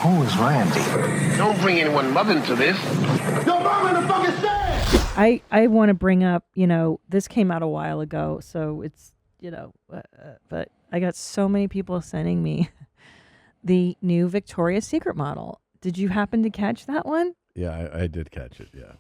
Who is Randy? Don't bring anyone mother into this. Your mom in the fucking stand! I want to bring up, this came out a while ago, so it's, but I got so many people sending me the new Victoria's Secret model. Did you happen to catch that one? Yeah, I did catch it. Yeah.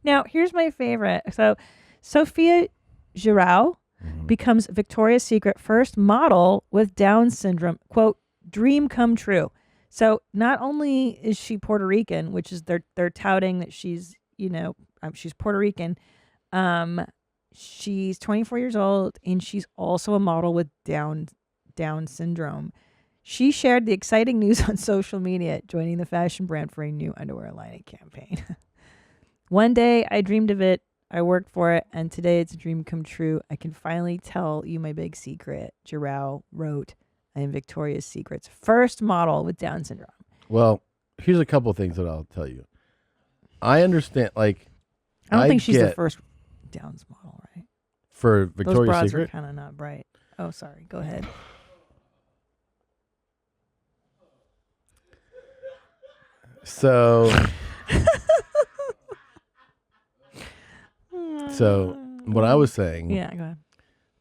Now, here's my favorite. So, Sofia Jirau becomes Victoria's Secret first model with Down syndrome. Quote, dream come true. So, not only is she Puerto Rican, which is they're touting that she's, she's Puerto Rican. She's 24 years old, and she's also a model with Down syndrome. She shared the exciting news on social media, joining the fashion brand for a new underwear lining campaign. One day I dreamed of it, I worked for it, and today it's a dream come true. I can finally tell you my big secret. Jirau wrote, I am Victoria's Secret's first model with Down syndrome. Well, here's a couple of things that I'll tell you. I understand, I don't think she's the first Downs model, right? For Victoria's Those bras Secret? are kind of not bright. Oh, sorry. Go ahead. So what I was saying Yeah, go ahead.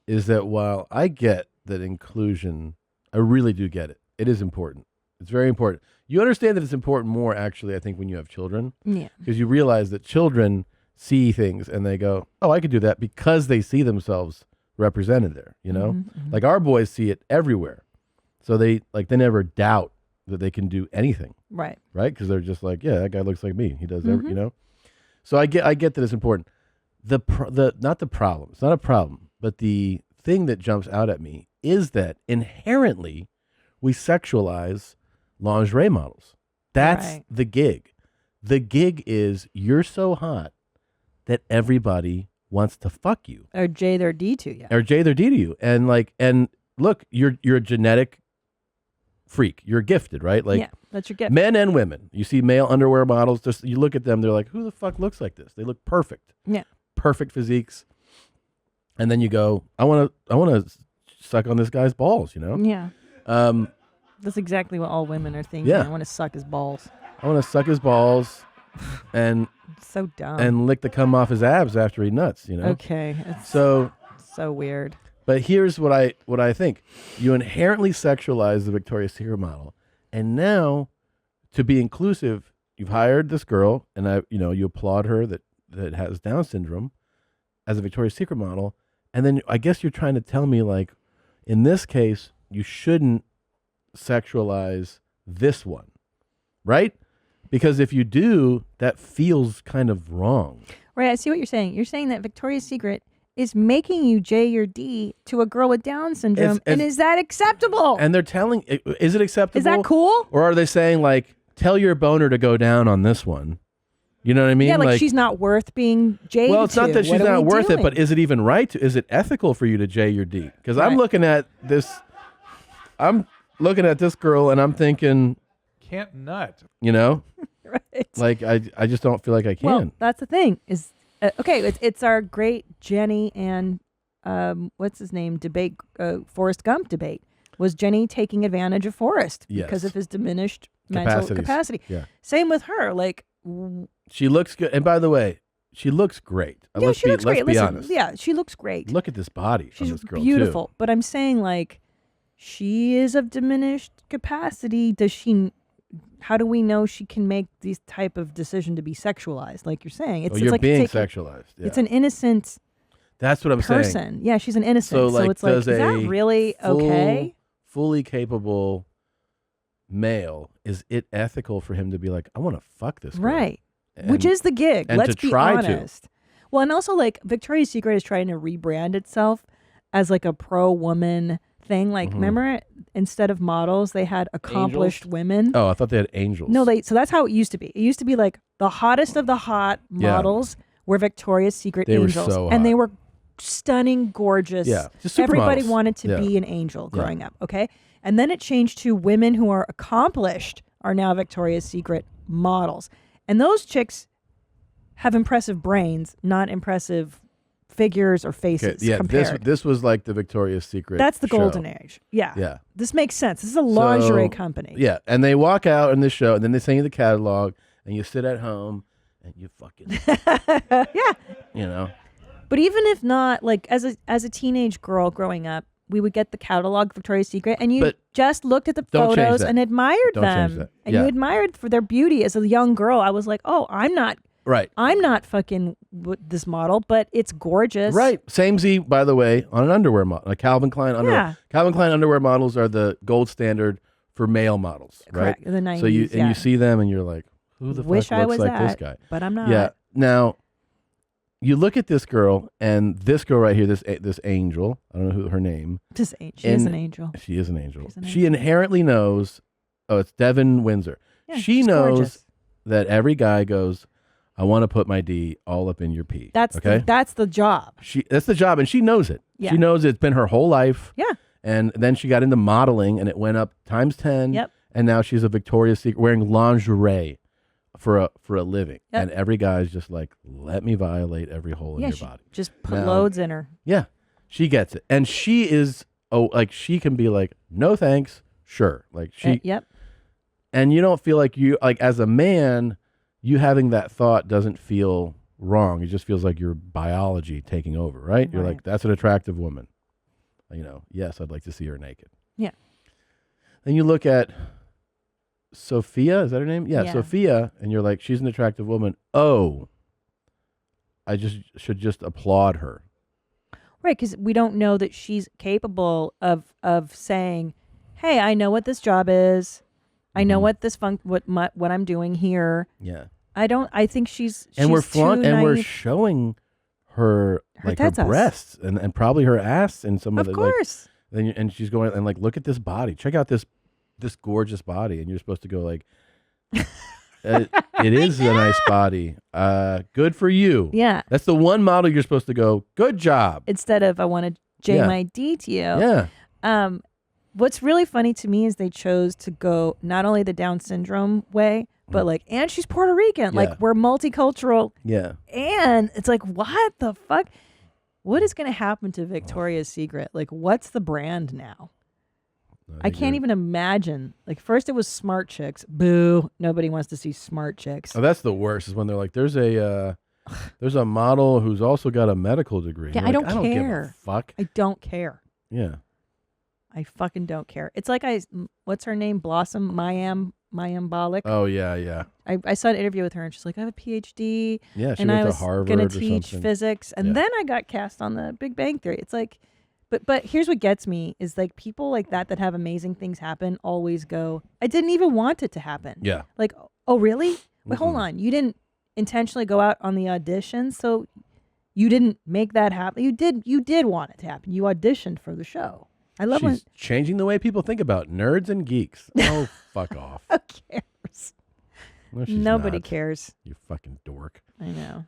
is that while I get that inclusion, I really do get it. It is important. It's very important. You understand that it's important more, actually, I think, when you have children. Yeah. Because you realize that children see things and they go, oh, I could do that, because they see themselves represented there, Like our boys see it everywhere. So they never doubt that they can do anything. Right. Right? Because they're just like, yeah, that guy looks like me. He does every, So I get that it's important. Not the problem. It's not a problem, but the thing that jumps out at me is that inherently we sexualize lingerie models. That's the gig. The gig is you're so hot that everybody wants to fuck you. Or J their D to you. Or J their D to you. And look, you're a genetic freak. You're gifted, right? Yeah, that's your gift. Men and women. You see male underwear models, just you look at them, they're like, who the fuck looks like this? They look perfect. Yeah. Perfect physiques. And then you go, I want to suck on this guy's balls, Yeah. That's exactly what all women are thinking. Yeah. I want to suck his balls. I want to suck his balls and So dumb. and lick the cum off his abs after he nuts, Okay. It's So weird. But here's what I think. You inherently sexualize the Victoria's Secret model. And now, to be inclusive, you've hired this girl, and you applaud her that has Down syndrome as a Victoria's Secret model. And then I guess you're trying to tell me, in this case, you shouldn't sexualize this one, right? Because if you do, that feels kind of wrong. Right, I see what you're saying. You're saying that Victoria's Secret is making you J your D to a girl with Down syndrome, and is that acceptable? And they're telling, is it acceptable? Is that cool? Or are they saying, tell your boner to go down on this one? You know what I mean? Yeah, she's not worth being J'd. Well, it's not that she's not worth it, but is it even right? Is it ethical for you to J your D? Because I'm looking at this girl and I'm thinking, can't nut. Right. I just don't feel like I can. Well, that's the thing. Is it's our great Jenny and what's his name debate, Forrest Gump debate. Was Jenny taking advantage of Forrest because of his diminished mental capacity? Yeah. Same with her. She looks good, and by the way, she looks great. Yeah, she looks great. Let's be honest. Yeah, she looks great. Look at this body. She's on this girl beautiful. too. But I'm saying she is of diminished capacity. Does she? How do we know she can make these type of decision to be sexualized? Like you're saying, it's you're like being sexualized. Yeah. It's an innocent. That's what I'm person. saying. Yeah, she's an innocent. So it's is that really okay? Fully capable male, is it ethical for him to be like, I want to fuck this girl? Right. Which is the gig. And Let's to be try honest. Well, and also Victoria's Secret is trying to rebrand itself as a pro woman thing. Remember, instead of models, they had accomplished women. Oh, I thought they had angels. No, so that's how it used to be. It used to be the hottest of the hot models were Victoria's Secret angels. Were so hot. And they were stunning, gorgeous. Yeah, just everybody supermodels. wanted to be an angel growing up, okay? And then it changed to women who are accomplished are now Victoria's Secret models. And those chicks have impressive brains, not impressive figures or faces. Okay, yeah, compared. this was like the Victoria's Secret. That's the show. golden age. Yeah. Yeah. This makes sense. This is a lingerie So, company. Yeah, and they walk out in this show, and then they send you the catalog, and you sit at home, and you fucking, Yeah. you know. But even if not, like as a teenage girl growing up, we would get the catalog of Victoria's Secret, and you But just looked at the don't change photos that. and admired Don't change them, that. and Yeah. you admired for their beauty as a young girl. I was like, oh, I'm not fucking with this model, but it's gorgeous. Right. Same Z, by the way, on an underwear model, a Calvin Klein underwear. Yeah. Calvin Klein underwear models are the gold standard for male models, right? Correct. In the 90s, So you yeah. you see them, and you're like, who the Wish fuck I looks was like this that, guy? but I'm not. Yeah. Now, you look at this girl, and this girl right here, this angel. I don't know who her name. She is an angel. She is an angel. She's an She inherently knows. Oh, it's Devin Windsor. Yeah, She she's knows gorgeous. that every guy goes, I want to put my D all up in your P. That's okay. that's the job. That's the job, and she knows it. Yeah. She knows it's been her whole life. Yeah. And then she got into modeling, and it went up times 10. Yep. And now she's a Victoria's Secret wearing lingerie for a living. Yep. And every guy's just like, let me violate every hole in Yeah, your she body. just put Now- loads in her. Yeah, she gets it, and she is she can be like, no thanks, sure, like she. Yep. And you don't feel like as a man, you having that thought doesn't feel wrong. It just feels like your biology taking over, right? You're like, that's an attractive woman. Yes, I'd like to see her naked. Yeah. Then you look at Sophia, is that her name? Yeah, Yeah. Sophia, and you're like, she's an attractive woman. Oh, I should just applaud her. Right, because we don't know that she's capable of saying, "Hey, I know what this job is. I know what this what I'm doing here." Yeah. I think she's And we're too we're naive. showing her like her tetas. breasts and probably her ass in some of Of the like, course. and she's going and like, look at this body. Check out this gorgeous body, and you're supposed to go like, it is a nice body. Good for you. Yeah. That's the one model you're supposed to go, good job. Instead of I want to J Yeah. my D to you. Yeah. What's really funny to me is they chose to go not only the Down syndrome way, but like, and she's Puerto Rican. Yeah. Like, we're multicultural. Yeah. And it's like, what the fuck? What is going to happen to Victoria's Secret? Like, what's the brand now? I can't even imagine. Like, first it was smart chicks. Boo. Nobody wants to see smart chicks. Oh, that's the worst is when they're like, there's a model who's also got a medical degree. Yeah, You're I like, don't give a care. fuck. I don't care. Yeah. I fucking don't care. It's like what's her name? Blossom Mayam Balik. Oh yeah, yeah. I saw an interview with her and she's like, I have a PhD. Yeah, she and went I to was Harvard gonna or teach something. physics, and Yeah. then I got cast on the Big Bang Theory. It's like, but here's what gets me is like people like that have amazing things happen always go, I didn't even want it to happen. Yeah. Like, oh really? Wait, hold on. You didn't intentionally go out on the audition, so you didn't make that happen. You did want it to happen. You auditioned for the show. I love when She's changing the way people think about nerds and geeks. Oh, fuck off. who cares? No, she's Nobody not. cares. You fucking dork. I know.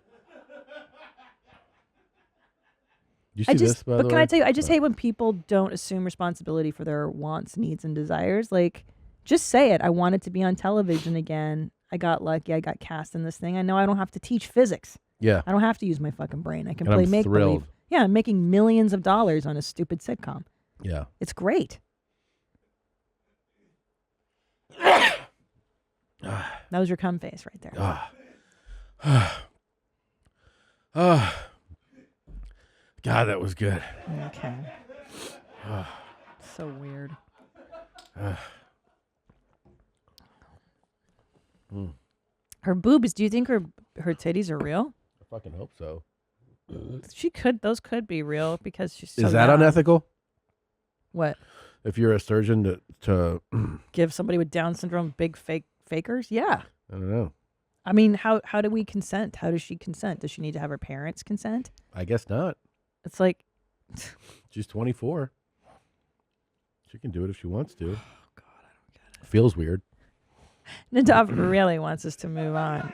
You see this, by the But can way? I tell you, I just hate when people don't assume responsibility for their wants, needs, and desires. Like, just say it. I wanted to be on television again. I got lucky. I got cast in this thing. I know I don't have to teach physics. Yeah. I don't have to use my fucking brain. I can And play I'm make believe. thrilled. Yeah, I'm making millions of dollars on a stupid sitcom. Yeah. It's great. That was your cum face right there. God, that was good. Okay. So weird. Her boobs, do you think her titties are real? I fucking hope so. Those could be real because she's so Is that young. unethical? What? If you're a surgeon to Give somebody with Down syndrome big fakers? Yeah. I don't know. I mean, how do we consent? How does she consent? Does she need to have her parents consent? I guess not. It's like, She's 24. She can do it if she wants to. oh God, I don't get it. Feels weird. Nadav really wants us to move on.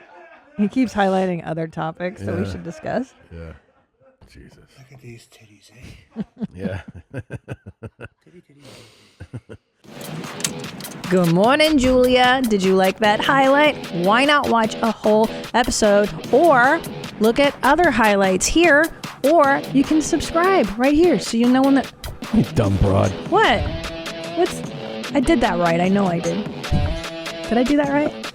He keeps highlighting other topics that we Yeah. should discuss. Yeah. Jesus. Look at these titties, eh? Yeah. Good morning, Julia. Did you like that highlight? Why not watch a whole episode or look at other highlights here Or you can subscribe right here so you know when that... You dumb broad. What? I did that right. I know I did. Did I do that right?